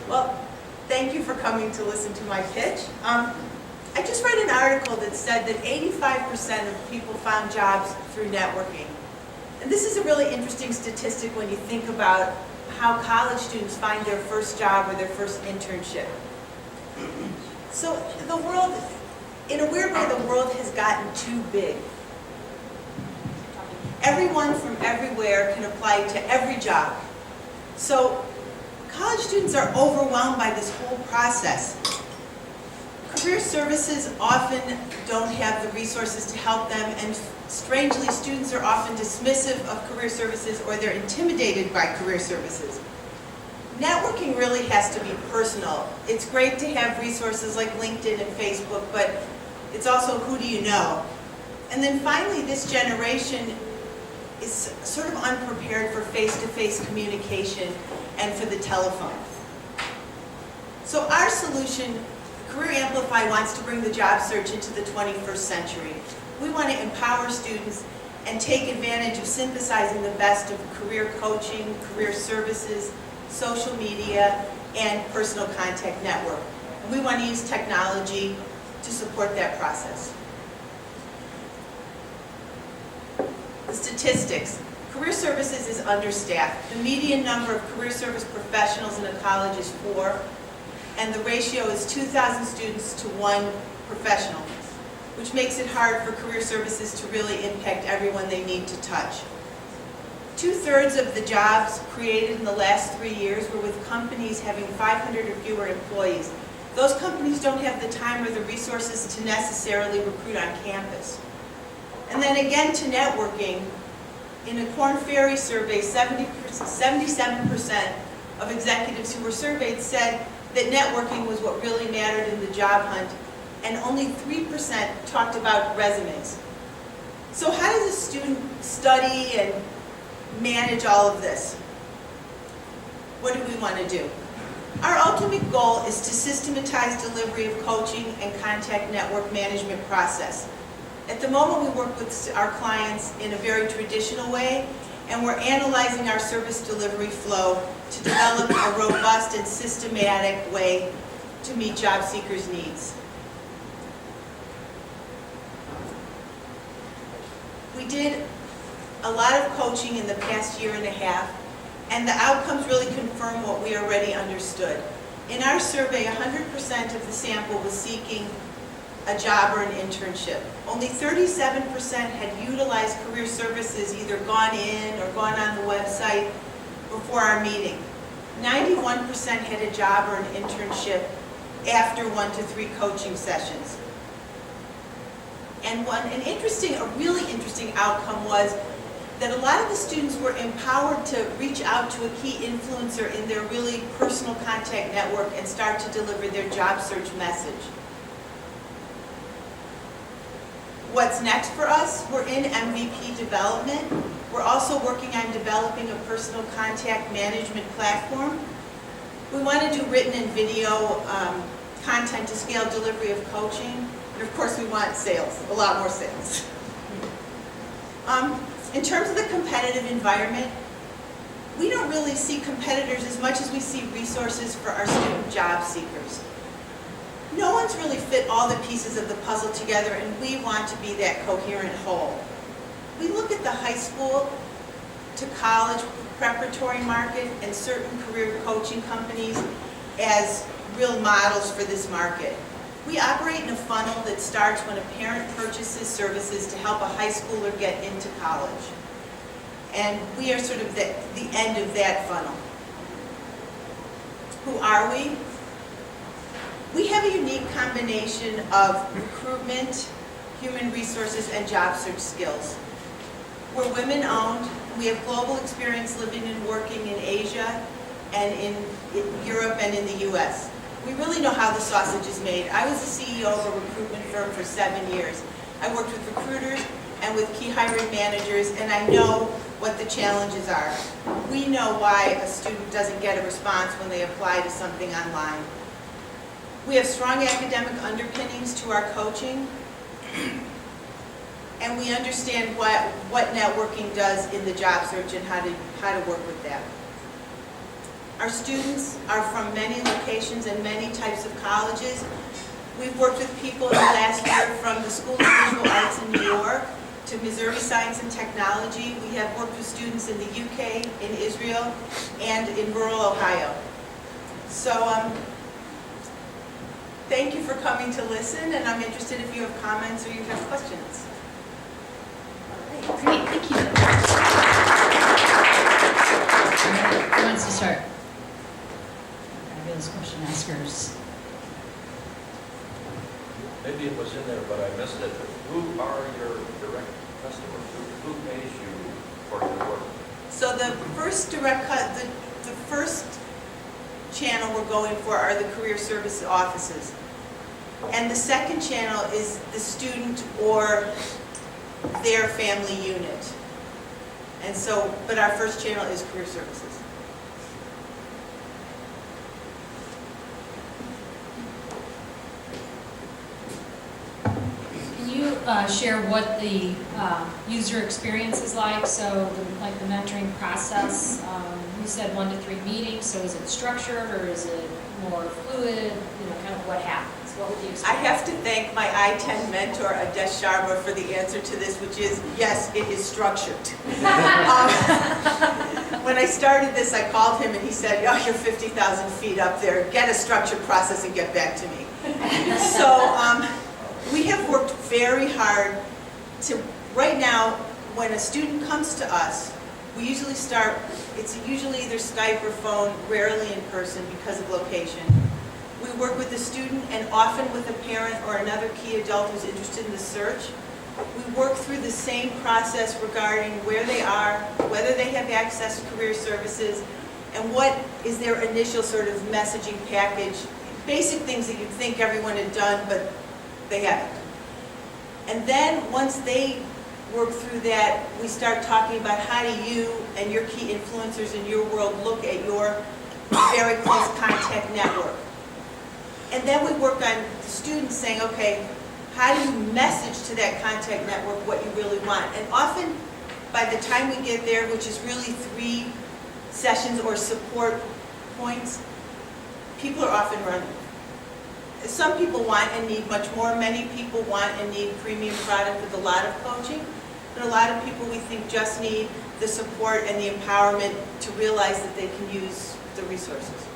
Well, thank you for coming to listen to my pitch. I just read an article that said that 85% of people found jobs through networking. And this is a really interesting statistic when you think about how college students find their first job or their first internship. So the world, in a weird way, the world has gotten too big. Everyone from everywhere can apply to every job. So college students are overwhelmed by this whole process. Career services often don't have the resources to help them, and strangely, students are often dismissive of career services or they're intimidated by career services. Networking really has to be personal. It's great to have resources like LinkedIn and Facebook, but it's also who do you know? And then finally, this generation is sort of unprepared for face-to-face communication and for the telephone. So our solution, CareerAmplify, wants to bring the job search into the 21st century. We want to empower students and take advantage of synthesizing the best of career coaching, career services, social media, and personal contact network. And we want to use technology to support that process. The statistics. Career services is understaffed. The median number of career service professionals in a college is 4, and the ratio is 2,000 students to 1 professional, which makes it hard for career services to really impact everyone they need to touch. 2/3 of the jobs created in the last 3 years were with companies having 500 or fewer employees. Those companies don't have the time or the resources to necessarily recruit on campus. And then again to networking. In a Korn Ferry survey, 77% of executives who were surveyed said that networking was what really mattered in the job hunt, and only 3% talked about resumes. So how does a student study and manage all of this? What do we want to do? Our ultimate goal is to systematize delivery of coaching and contact network management process. At the moment, we work with our clients in a very traditional way, and we're analyzing our service delivery flow to develop a robust and systematic way to meet job seekers' needs. We did a lot of coaching in the past year and a half, and the outcomes really confirm what we already understood. In our survey, 100% of the sample was seeking a job or an internship. Only 37% had utilized career services, either gone in or gone on the website before our meeting. 91% had a job or an internship after 1 to 3 coaching sessions. And a really interesting outcome was that a lot of the students were empowered to reach out to a key influencer in their really personal contact network and start to deliver their job search message. What's next for us? We're in MVP development. We're also working on developing a personal contact management platform. We want to do written and video content to scale delivery of coaching. And of course, we want sales, a lot more sales. In terms of the competitive environment, we don't really see competitors as much as we see resources for our student job seekers. No one's really fit all the pieces of the puzzle together, and we want to be that coherent whole. We look at the high school to college preparatory market and certain career coaching companies as real models for this market. We operate in a funnel that starts when a parent purchases services to help a high schooler get into college. And we are sort of the end of that funnel. Who are we? We have a unique combination of recruitment, human resources, and job search skills. We're women-owned. We have global experience living and working in Asia and in Europe and in the US. We really know how the sausage is made. I was the CEO of a recruitment firm for 7 years. I worked with recruiters and with key hiring managers, and I know what the challenges are. We know why a student doesn't get a response when they apply to something online. We have strong academic underpinnings to our coaching, and we understand what networking does in the job search and how to work with that. Our students are from many locations and many types of colleges. We've worked with people in the last year from the School of Visual Arts in New York to Missouri Science and Technology. We have worked with students in the UK, in Israel, and in rural Ohio. So thank you for coming to listen, and I'm interested if you have comments or you have questions. Great, thank you. Who wants to start? Fabulous question askers. Maybe it was in there, but I missed it. Who are your direct customers? Who pays you for your work? So the first the first channel we're going for are the career service offices. And the second channel is the student or their family unit. And so, but our first channel is career services. Can you share what the user experience is like? So, like the mentoring process, you said 1 to 3 meetings. So, is it structured or is it more fluid? You know, kind of what happens? What would you expect? I have to thank my I-10 mentor, Adesh Sharma, for the answer to this, which is, yes, it is structured. When I started this, I called him and he said, oh, you're 50,000 feet up there. Get a structured process and get back to me. So we have worked very hard to, right now, when a student comes to us, we usually start, it's usually either Skype or phone, rarely in person because of location. We work with the student and often with a parent or another key adult who's interested in the search. We work through the same process regarding where they are, whether they have access to career services, and what is their initial sort of messaging package. Basic things that you'd think everyone had done, but they haven't. And then once they work through that, we start talking about how do you and your key influencers in your world look at your very close contact network. And then we work on the students saying, okay, how do you message to that contact network what you really want? And often, by the time we get there, which is really 3 sessions or support points, people are off and running. Some people want and need much more. Many people want and need premium product with a lot of coaching. And a lot of people we think just need the support and the empowerment to realize that they can use the resources.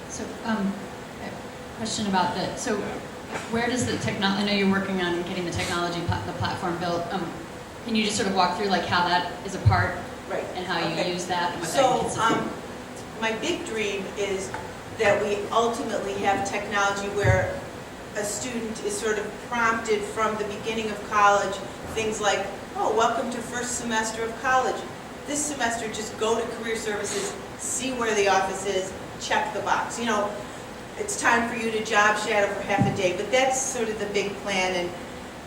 So, a question about so where does the technology, I know you're working on getting the technology, the platform built. Can you just sort of walk through like how that is a part Right. and how you use that? And what So, that my big dream is that we ultimately have technology where a student is sort of prompted from the beginning of college, things like, oh, welcome to first semester of college. This semester, just go to career services, see where the office is, check the box. You know, it's time for you to job shadow for half a day, but that's sort of the big plan.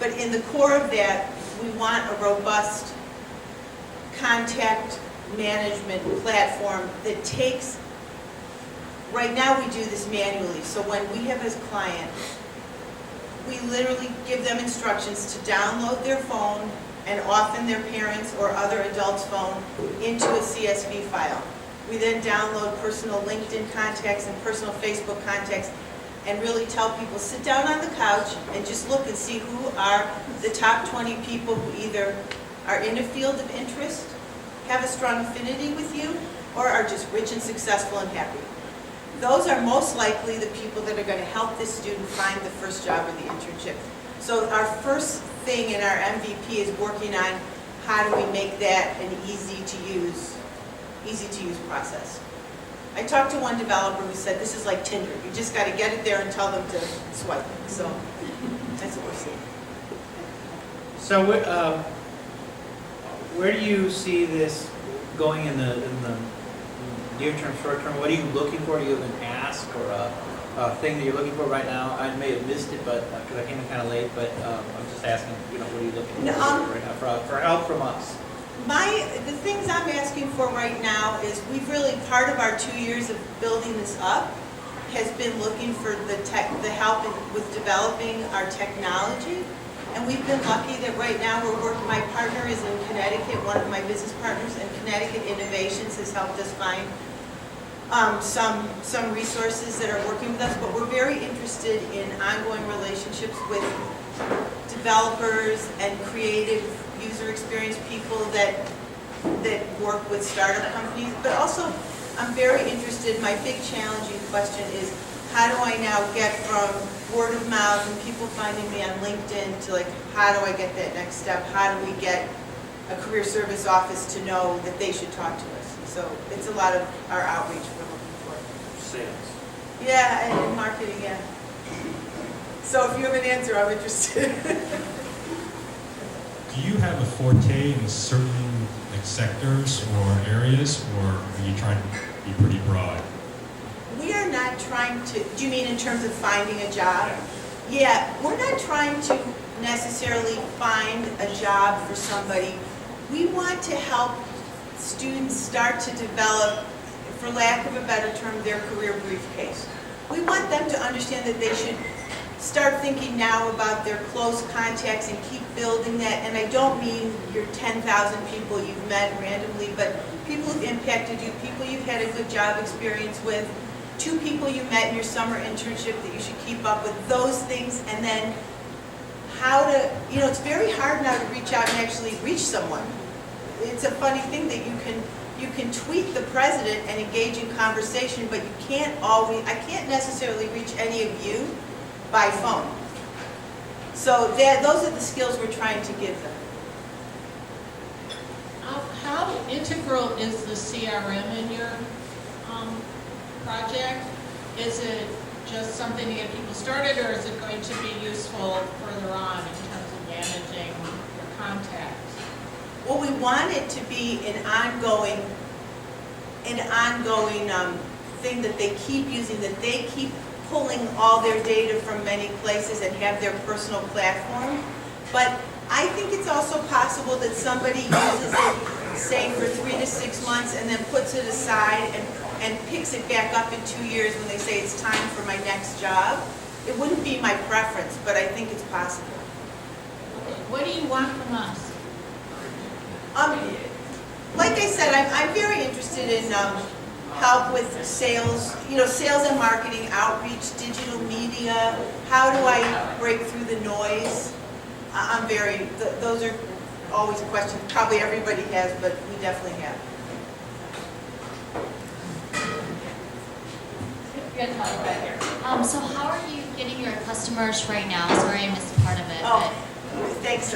But in the core of that, we want a robust contact management platform that takes, right now we do this manually, so when we have a client, we literally give them instructions to download their phone, and often their parents' or other adults' phone, into a CSV file. We then download personal LinkedIn contacts and personal Facebook contacts and really tell people, sit down on the couch and just look and see who are the top 20 people who either are in a field of interest, have a strong affinity with you, or are just rich and successful and happy. Those are most likely the people that are going to help this student find the first job or the internship. So our first thing in our MVP is working on how do we make that an easy to use process. I talked to one developer who said this is like Tinder. You just got to get it there and tell them to swipe. So that's what we're seeing. So where do you see this going in the near term, short term? What are you looking for? Do you have an ask or a thing that you're looking for right now? I may have missed it, but because I came in kind of late. But I'm just asking, what are you looking for right now for help from us? The things I'm asking for right now is we've really, part of our 2 years of building this up has been looking for the help with developing our technology. And we've been lucky that right now we're working, my partner is in Connecticut, one of my business partners, and Connecticut Innovations has helped us find some resources that are working with us, but we're very interested in ongoing relationships with developers and creative user experience people that work with startup companies. But also, I'm very interested, my big challenging question is, how do I now get from word of mouth and people finding me on LinkedIn to like, how do I get that next step? How do we get a career service office to know that they should talk to us? So it's a lot of our outreach we're looking for. Sales. Yeah, and marketing, yeah. So if you have an answer, I'm interested. Do you have a forte in certain like sectors or areas, or are you trying to be pretty broad? We are not trying to, do you mean in terms of finding a job? Yeah, we're not trying to necessarily find a job for somebody. We want to help students start to develop, for lack of a better term, their career briefcase. We want them to understand that they should start thinking now about their close contacts and keep building that. And I don't mean your 10,000 people you've met randomly, but people who've impacted you, people you've had a good job experience with, 2 people you met in your summer internship that you should keep up with, those things. And then how to, it's very hard now to reach out and actually reach someone. It's a funny thing that you can tweet the president and engage in conversation, but you can't always, I can't necessarily reach any of you by phone. So those are the skills we're trying to give them. How integral is the CRM in your project? Is it just something to get people started, or is it going to be useful further on in terms of managing your contacts? Well, we want it to be an ongoing thing that they keep using, that they keep pulling all their data from many places and have their personal platform. But I think it's also possible that somebody uses it, say, for 3 to 6 months and then puts it aside and picks it back up in 2 years when they say it's time for my next job. It wouldn't be my preference, but I think it's possible. What do you want from us? Like I said, I'm very interested in help with sales, sales and marketing, outreach, digital media. How do I break through the noise? Those are always questions probably everybody has, but we definitely have. So how are you getting your customers right now? Sorry, I missed part of it. Oh, thanks.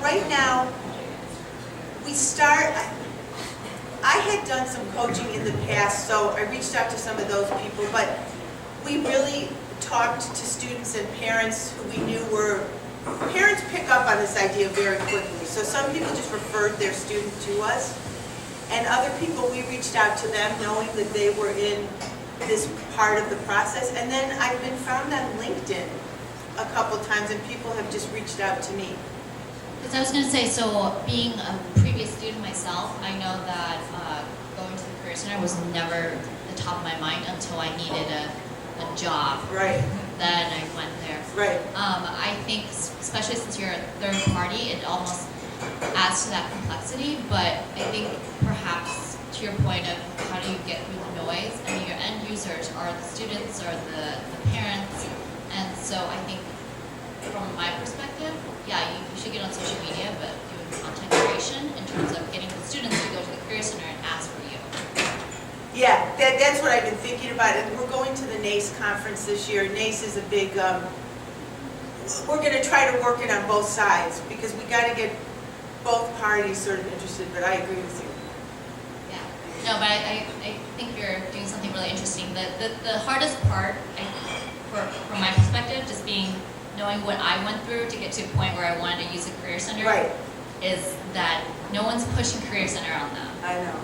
Right now, I had done some coaching in the past, so I reached out to some of those people, but we really talked to students and parents who we knew parents pick up on this idea very quickly. So some people just referred their student to us, and other people, we reached out to them knowing that they were in this part of the process. And then I've been found on LinkedIn a couple times, and people have just reached out to me. Because I was going to say, so being a previous student myself, I know that going to the Career Center was never the top of my mind until I needed a job. Right. Then I went there. Right. I think, especially since you're a third party, it almost adds to that complexity. But I think perhaps to your point of how do you get through the noise, I mean, your end users are the students or the parents. And so I think from my perspective, yeah, you should get on social media, but doing content creation in terms of getting the students to go to the Career Center and ask for you. Yeah, that's what I've been thinking about. And we're going to the NACE conference this year. NACE is a big, we're going to try to work it on both sides because we got to get both parties sort of interested, but I agree with you. Yeah. No, but I think you're doing something really interesting. The hardest part, from my perspective, just knowing what I went through to get to a point where I wanted to use a Career Center, Right. is that no one's pushing Career Center on them. I know.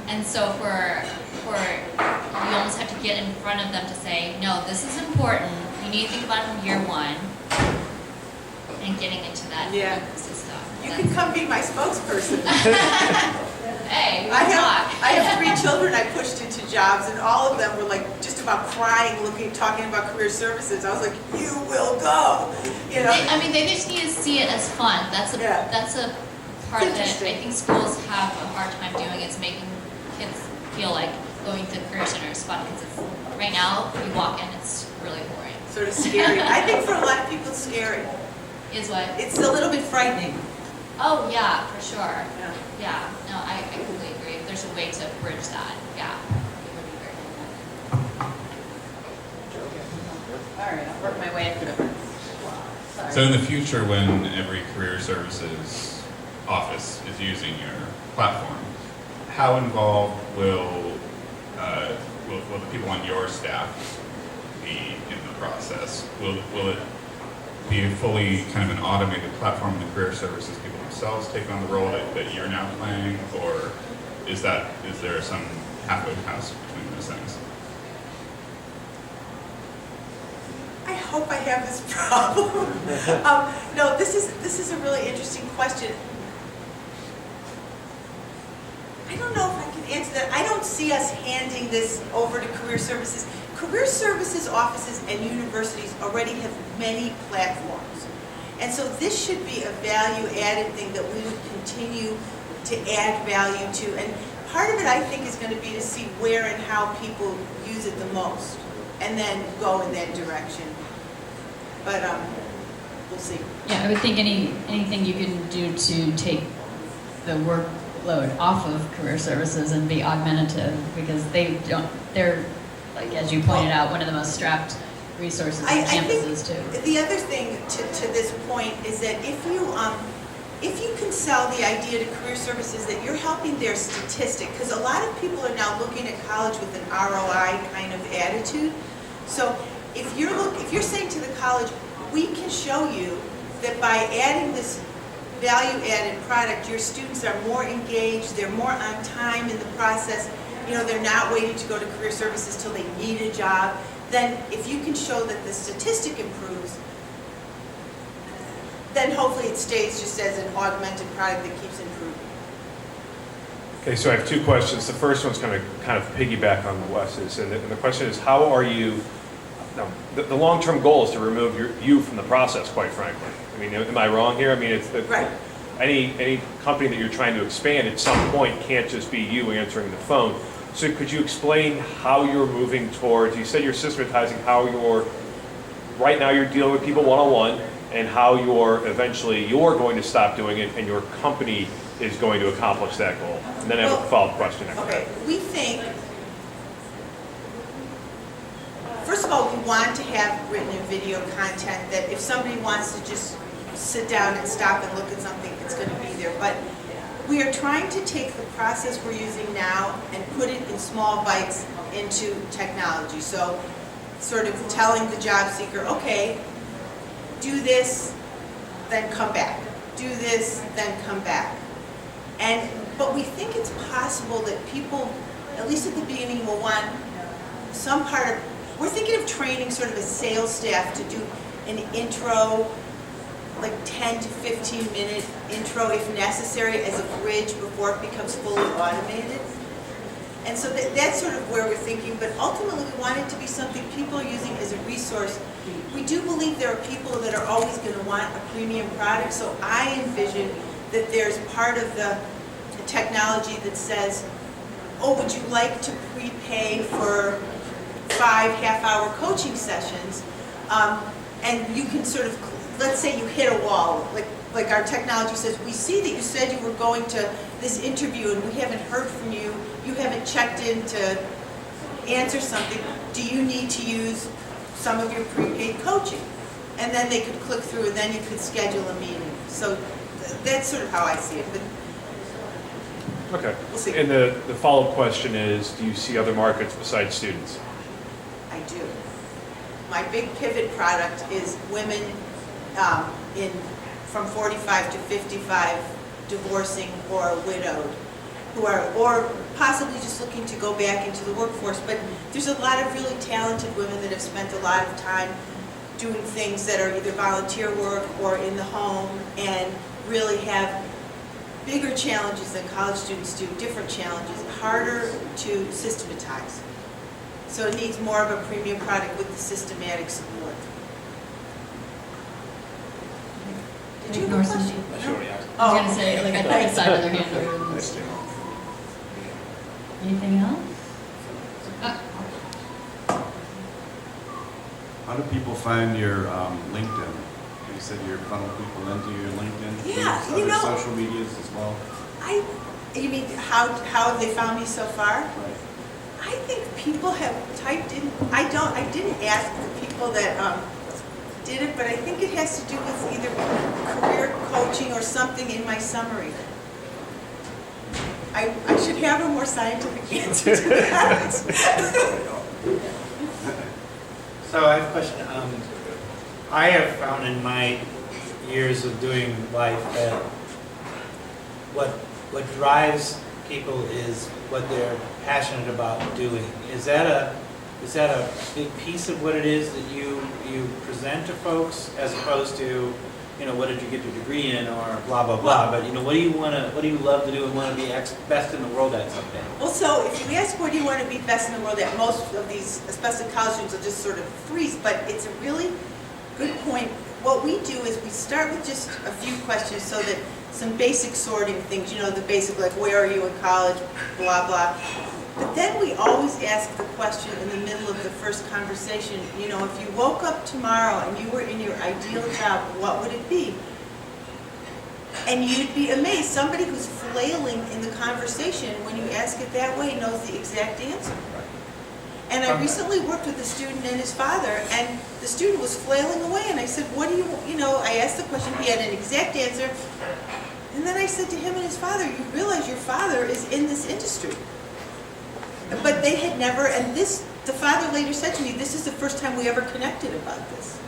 And so you almost have to get in front of them to say, no, this is important. You need to think about it from year one and getting into that system. You can come be my spokesperson. Hey, I have 3 children I pushed into jobs, and all of them were like just about crying, talking about career services. I was like, you will go. They just need to see it as fun. That's a part that I think schools have a hard time doing, is making kids feel like going to Career Center is fun because it's, right now, you walk in, it's really boring. Sort of scary. I think for a lot of people it's scary. Is what? It's a little bit frightening. Oh, yeah, for sure. Yeah. Yeah, no, I completely agree. If there's a way to bridge that gap, it would be great. All right, I'll work my way through it. Sorry. So in the future, when every career services office is using your platform, how involved will the people on your staff be in the process? Will it be fully kind of an automated platform and the career services people themselves take on the role that you're now playing, or is there some halfway house between those things? I hope I have this problem. No, this is a really interesting question. I don't know if I can answer that. I don't see us handing this over to career services. Career services offices and universities already have many platforms. And so this should be a value-added thing that we would continue to add value to. And part of it, I think, is going to be to see where and how people use it the most, and then go in that direction. But we'll see. Yeah, I would think anything you can do to take the workload off of career services and be augmentative, because they're, like as you pointed out, one of the most strapped resources on I campuses too. think the other thing to this point is that if you can sell the idea to career services that you're helping their statistic, because a lot of people are now looking at college with an ROI kind of attitude. So if you're saying to the college, we can show you that by adding this value-added product, your students are more engaged, they're more on time in the process, they're not waiting to go to career services till they need a job, then if you can show that the statistic improves, then hopefully it stays just as an augmented product that keeps improving. Okay, so I have two questions. The first one's going to kind of piggyback on Wes's, and the question is, how are you? Now, the long-term goal is to remove you from the process, quite frankly. I mean, am I wrong here? I mean, it's Right. Any company that you're trying to expand at some point can't just be you answering the phone. So could you explain how you're moving towards? You said you're systematizing how right now you're dealing with people one-on-one, and how you're going to stop doing it, and your company is going to accomplish that goal. And then I have a follow-up question after that. Okay, we think, first of all, we want to have written and video content that if somebody wants to just sit down and stop and look at something, it's going to be there. But we are trying to take the process we're using now and put it in small bites into technology. So sort of telling the job seeker, okay, do this, then come back. Do this, then come back. But we think it's possible that people, at least at the beginning, will want some part of, we're thinking of training sort of a sales staff to do an intro, like 10 to 15 minute intro if necessary as a bridge before it becomes fully automated. And so that's sort of where we're thinking, but ultimately we want it to be something people are using as a resource. We do believe there are people that are always going to want a premium product, so I envision that there's part of the technology that says, oh, would you like to prepay for 5 half-hour coaching sessions? And you can sort of, let's say you hit a wall, like our technology says, we see that you said you were going to this interview and we haven't heard from you, you haven't checked in to answer something, do you need to use some of your prepaid coaching? And then they could click through and then you could schedule a meeting. So that's sort of how I see it, but Okay. we'll see. And the follow-up question is, do you see other markets besides students? I do. My big pivot product is women from 45 to 55 divorcing or widowed, who are, or possibly just looking to go back into the workforce. But there's a lot of really talented women that have spent a lot of time doing things that are either volunteer work or in the home and really have bigger challenges than college students do, different challenges, harder to systematize. So it needs more of a premium product with the systematic support. Did you have a question? I was gonna say, like, I thought I saw another hand over. Anything else? How do people find your LinkedIn? You said you funnel people into your LinkedIn. Yeah, Do you use you other know- social medias as well? You mean, how have they found me so far? Right. I think people have typed in, I didn't ask the people that did it, but I think it has to do with either career coaching or something in my summary. I should have a more scientific answer to that. So I have a question. I have found in my years of doing life that what drives people is what they're passionate about doing. Is that a big piece of what it is that you present to folks, as opposed to, you know, what did you get your degree in, or blah blah blah? But you know, what do you love to do and want to be best in the world at someday? Well, so if you ask what do you want to be best in the world at, most of these, especially college students, will just sort of freeze, but it's a really good point. What we do is we start with just a few questions so that some basic sorting things, you know, the basic like where are you in college, blah, blah. But then we always ask the question in the middle of the first conversation, you know, if you woke up tomorrow and you were in your ideal job, what would it be? And you'd be amazed. Somebody who's flailing in the conversation, when you ask it that way, knows the exact answer. And I recently worked with a student and his father, and the student was flailing away, and I said, what do you know, I asked the question, he had an exact answer, and then I said to him and his father, you realize your father is in this industry. But they had never, and the father later said to me, this is the first time we ever connected about this.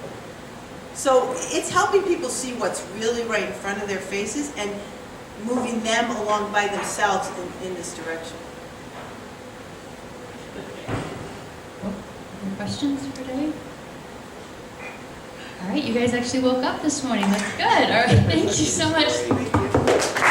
So it's helping people see what's really right in front of their faces and moving them along by themselves in this direction. Any questions for Dave? All right, you guys actually woke up this morning. That's good. All right, thank you so much. Thank you.